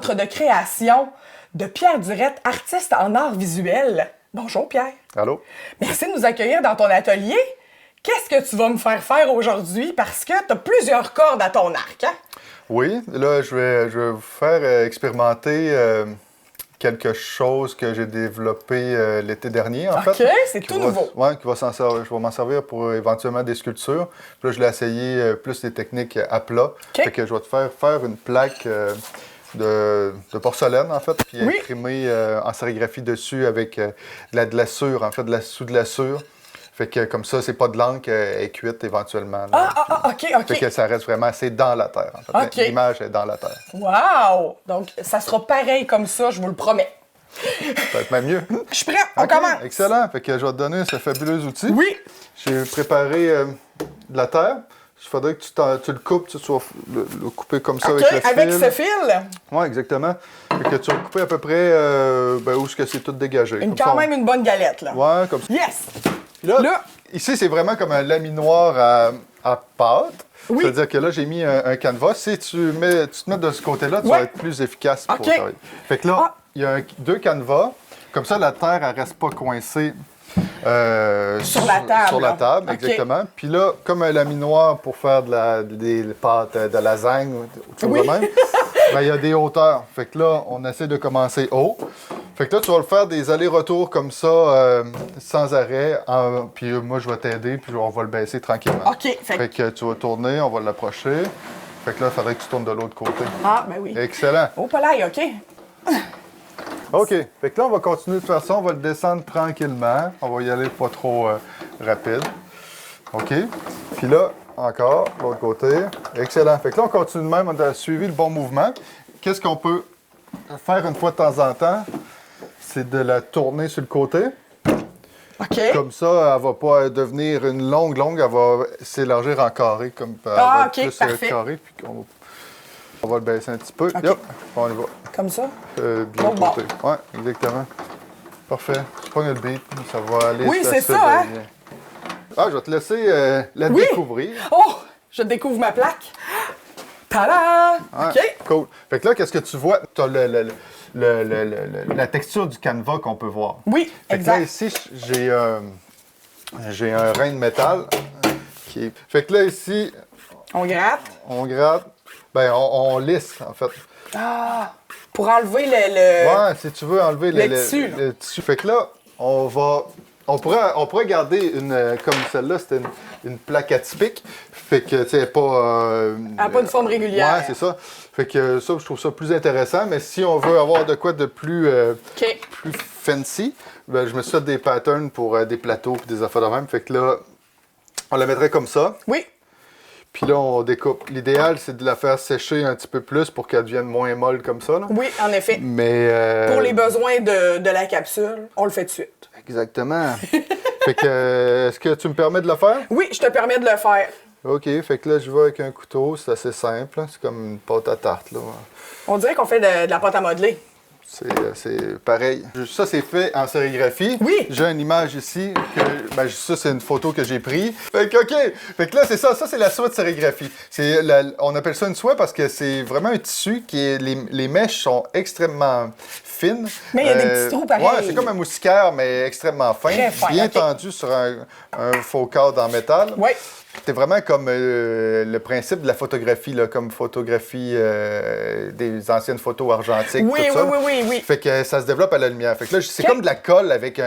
centre de création de Pierre Durette, artiste en art visuel. Bonjour Pierre. Allô? Merci de nous accueillir dans ton atelier. Qu'est-ce que tu vas me faire aujourd'hui? Parce que tu as plusieurs cordes à ton arc, hein? Oui, là, je vais vous faire expérimenter quelque chose que j'ai développé l'été dernier, en fait. OK, c'est tout nouveau. Oui, je vais m'en servir pour éventuellement des sculptures. Puis là, je l'ai essayé plus des techniques à plat. OK. Fait que je vais te faire une plaque de porcelaine, en fait, puis Oui. imprimer en sérigraphie dessus avec de la glaçure, en fait, de la sous-glaçure. Fait que comme ça, c'est pas de l'encre, elle est cuite éventuellement. Là. OK. Fait que ça reste vraiment assez dans la terre, en fait. OK. L'image est dans la terre. Wow! Donc, ça sera pareil comme ça, je vous le promets. Peut-être même mieux. Je suis prêt, on OK, commence! excellent. Fait que je vais te donner ce fabuleux outil. Oui! J'ai préparé de la terre. Il faudrait que tu le coupes, tu vas le couper comme ça OK, avec le fil. avec ce fil, Oui, exactement. Fait que tu vas le couper à peu près où est-ce que c'est tout dégagé. quand même une bonne galette, là. Ouais, comme ça. Yes! Là, ici, c'est vraiment comme un laminoir à pâte. Oui. C'est-à-dire que là, j'ai mis un canevas. Si tu te mets de ce côté-là, tu Ouais. vas être plus efficace pour OK. travailler. Fait que là, Ah. il y a deux canevas. Comme ça, la terre, elle reste pas coincée Sur la table. Sur la table, OK. exactement. Puis là, comme un laminoir pour faire des pâtes de lasagne ou autre chose Oui. de même, ben, il y a des hauteurs. Fait que là, on essaie de commencer haut. Fait que là, tu vas le faire des allers-retours comme ça, sans arrêt. Puis moi, je vais t'aider, puis on va le baisser tranquillement. OK. Fait que tu vas tourner, on va l'approcher. Fait que là, il faudrait que tu tournes de l'autre côté. Ah, ben oui. Excellent. Oh, palais, OK. OK. Fait que là, on va continuer de faire ça. On va le descendre tranquillement. On va y aller pas trop rapide. OK. Puis là, encore, l'autre côté. Excellent. Fait que là, on continue de même. On a suivi le bon mouvement. Qu'est-ce qu'on peut faire une fois de temps en temps? C'est de la tourner sur le côté. OK. Comme ça, elle va pas devenir une longue, elle va s'élargir en carré. Comme elle Ah, va OK, être plus parfait. carré. Puis on va le baisser un petit peu. OK. Yep, on y va. Comme ça? De Bon, l'autre côté. Oui, exactement. Parfait. Tu prends le beat, ça va aller. Oui, c'est se ça, hein? bien. Ah, je vais te laisser la Oui. découvrir. Oh! Je découvre ma plaque. Tada! Ouais, OK. cool. Fait que là, qu'est-ce que tu vois? Tu as la texture du canevas qu'on peut voir. Oui, Fait que là, exact. ici, j'ai un rein de métal. Fait que là, ici, On gratte. on gratte. Ben, on lisse, en fait. Ah! Pour enlever le... Ouais, si tu veux enlever le tissu, là. le tissu. Fait que là, on pourrait garder une comme celle-là, c'était une plaque atypique. Fait que, tu sais, pas... Elle n'a pas une forme régulière. Ouais, c'est ça. Fait que ça, je trouve ça plus intéressant. Mais si on veut avoir de quoi de plus, OK. plus fancy, ben, je me suis fait des patterns pour des plateaux et des affaires de même. Fait que là, on la mettrait comme ça. Oui. Puis là, on découpe. L'idéal, c'est de la faire sécher un petit peu plus pour qu'elle devienne moins molle comme ça. Là. Oui, en effet. Mais... Pour les besoins de la capsule, on le fait de suite. Exactement. Fait que, est-ce que tu me permets de le faire? Oui, je te permets de le faire. OK, fait que là, je vais avec un couteau, c'est assez simple. Hein. C'est comme une pâte à tarte, là. On dirait qu'on fait de la pâte à modeler. C'est pareil. Ça, c'est fait en sérigraphie. Oui. J'ai une image ici. Ça, c'est une photo que j'ai prise. Fait que, OK. Fait que là, c'est ça. Ça, c'est la soie de sérigraphie. On appelle ça une soie parce que c'est vraiment un tissu qui est... Les mèches sont extrêmement fines. Mais il y a des petits trous pareils. Ouais, c'est comme un moustiquaire, mais extrêmement fin. Très fin, Bien OK. tendu sur un faux cadre en métal. Oui. C'est vraiment comme le principe de la photographie, là, comme photographie des anciennes photos argentiques. Oui, tout ça. oui. Fait que ça se développe à la lumière. Fait que là, c'est OK. comme de la colle avec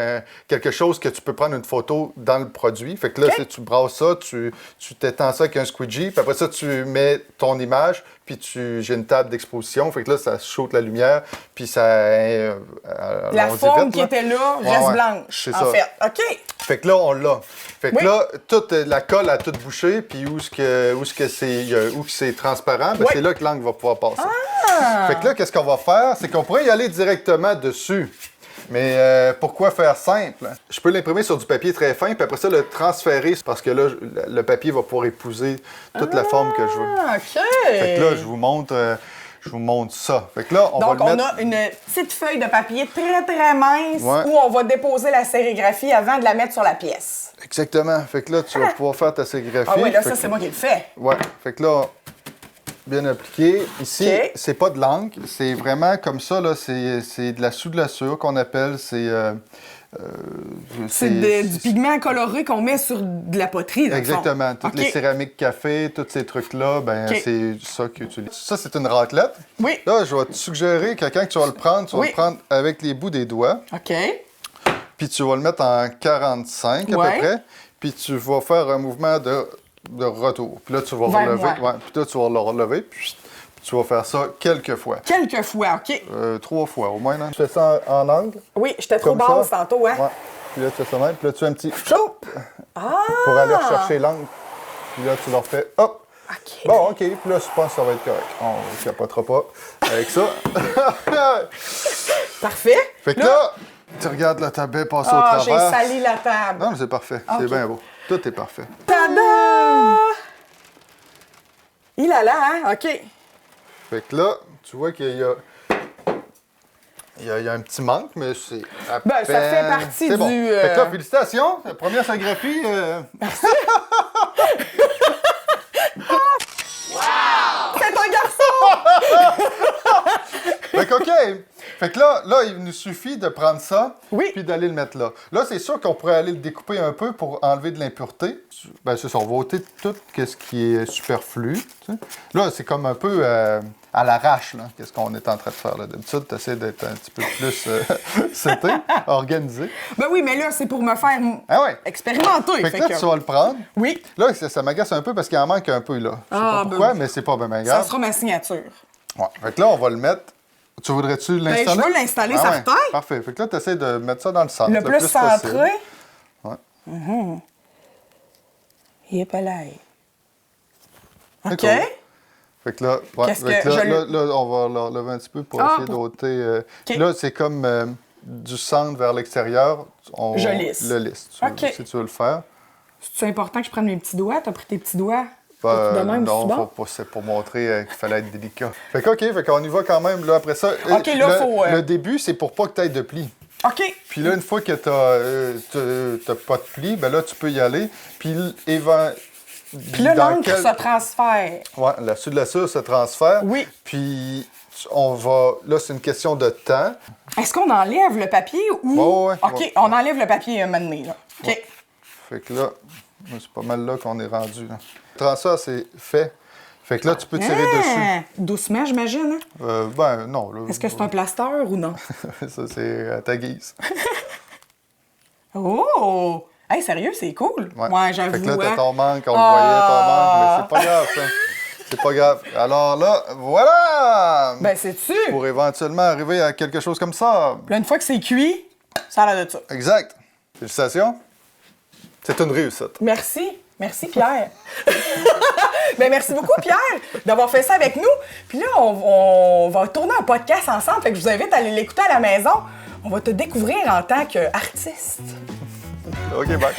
quelque chose que tu peux prendre une photo dans le produit. Fait que là, OK. tu brasses ça, tu t'étends ça avec un squeegee, puis après ça, tu mets ton image, puis j'ai une table d'exposition. Fait que là, ça shoot la lumière, puis ça... La on dit forme vite, qui là. était là Ouais, reste ouais. blanche, C'est en ça. fait. OK. Fait que là, on l'a. Fait que Oui. là, toute la colle a tout bouché, puis où c'est transparent, ben, Oui. c'est là que l'encre va pouvoir passer. Ah! Fait que là, qu'est-ce qu'on va faire? C'est qu'on pourrait y aller directement dessus. Mais pourquoi faire simple? Je peux l'imprimer sur du papier très fin, puis après ça, le transférer, parce que là, le papier va pouvoir épouser toute la forme que je veux. Ah, OK. Fait que là, je vous montre ça. Fait que là, on Donc, va le on mettre... a une petite feuille de papier très, très mince Ouais. où on va déposer la sérigraphie avant de la mettre sur la pièce. Exactement. Fait que là, tu vas pouvoir faire ta sérigraphie. Ah oui, là, Fait ça, que- c'est moi qui le fais. Ouais. Fait que là, bien appliqué. Ici, OK. c'est pas de l'encre, c'est vraiment comme ça, là, c'est de la soudlassure qu'on appelle, C'est du pigment coloré qu'on met sur de la poterie, dans le fond. Exactement. Toutes OK. les céramiques café, tous ces trucs-là, ben OK. c'est ça qu'ils utilisent. Ça, c'est une raclette. Oui. Là, je vais te suggérer que quand tu vas le prendre, tu vas Oui. le prendre avec les bouts des doigts, OK. puis tu vas le mettre en 45 à Ouais. peu près, puis tu vas faire un mouvement de retour. Puis là, tu vas Vers relever. moi. Ouais, puis là, tu vas le relever, puis tu vas faire ça quelques fois. Quelques fois, OK. 3 fois au moins. Hein? Tu fais ça en angle. Oui, j'étais trop Comme basse ça. tantôt, hein? Ouais. Puis là, tu fais ça même. Puis là, tu fais un petit Choup! Ah! pour aller rechercher l'angle. Puis là, tu le refais. Hop! OK. Bon, OK. Puis là, je pense que ça va être correct. On ne capotera pas avec ça. Parfait. Fait que là, tu regardes la tablette passer au Ah, j'ai travers. sali la table. Non, mais c'est parfait. C'est OK. bien beau. Tout est parfait. Tada! Il a là, hein? OK. Fait que là, tu vois qu'il y a... Il y a un petit manque, mais c'est à Ben, ça peine- fait partie c'est bon. du, Fait que là, félicitations. La première sinographie. C'est un garçon! Fait que, OK. Fait que là, il nous suffit de prendre ça Oui. puis d'aller le mettre là. Là, c'est sûr qu'on pourrait aller le découper un peu pour enlever de l'impureté. Ben, c'est ça, on va ôter tout ce qui est superflu. Tu sais. Là, c'est comme un peu à l'arrache, là, qu'est-ce qu'on est en train de faire. Là. D'habitude, tu essaies d'être un petit peu plus seté, organisé. Ben oui, mais là, c'est pour me faire Ah ouais. expérimenter. Fait que là, tu vas le prendre. Oui, Là, ça m'agace un peu parce qu'il en manque un peu, là. Je sais Ah, pas ben pourquoi, oui. mais c'est pas bien ça grave. sera ma signature. Ouais. Fait que là, on va le mettre. Tu voudrais-tu l'installer? je veux l'installer Ah ouais. certain. Parfait. Fait que là, tu essaies de mettre ça dans le centre. Le plus centré. possible. Ouais. Yep, là. C'est OK. cool. Fait que là, Qu'est-ce fait que là, je là, là, on va le lever un petit peu pour essayer d'ôter. Puis là, c'est comme du centre vers l'extérieur. Je lisse. Le lisse, OK. si tu veux le faire. C'est important que je prenne mes petits doigts? T'as pris tes petits doigts? Ben, de même, non, c'est bon? c'est pour montrer qu'il fallait être délicat. Fait que, OK, fait qu'on y va quand même, là, après ça. OK, là, faut... Le début, c'est pour pas que tu aies de plis. OK. Puis là, une fois que t'as pas de plis, ben là, tu peux y aller. Puis, Puis là, l'encre se transfère. Ouais, la soudlassure se transfère. Oui. Puis, on va... Là, c'est une question de temps. Est-ce qu'on enlève le papier ou... Ouais, OK, ouais. on enlève le papier un moment donné, là. OK. Ouais. Fait que là, c'est pas mal là qu'on est rendu. Là. Le transfert, c'est fait. Fait que là, tu peux tirer dessus. Doucement, j'imagine. Hein? Ben, non. Là, Est-ce que c'est un plaster ou non? Ça, c'est à ta guise. Oh! Hey, sérieux, c'est cool. Ouais, j'avoue. Fait que là, t'as hein. ton manque, on le voyait, ton manque, mais c'est pas grave, ça. C'est pas grave. Alors là, voilà! Ben, c'est-tu? Pour éventuellement arriver à quelque chose comme ça. Puis là, une fois que c'est cuit, ça a l'air de ça. Exact. Félicitations. C'est une réussite. Merci. Merci, Pierre. Ben, merci beaucoup, Pierre, d'avoir fait ça avec nous. Puis là, on va tourner un podcast ensemble. Fait que je vous invite à aller l'écouter à la maison. On va te découvrir en tant qu'artiste. OK, bye.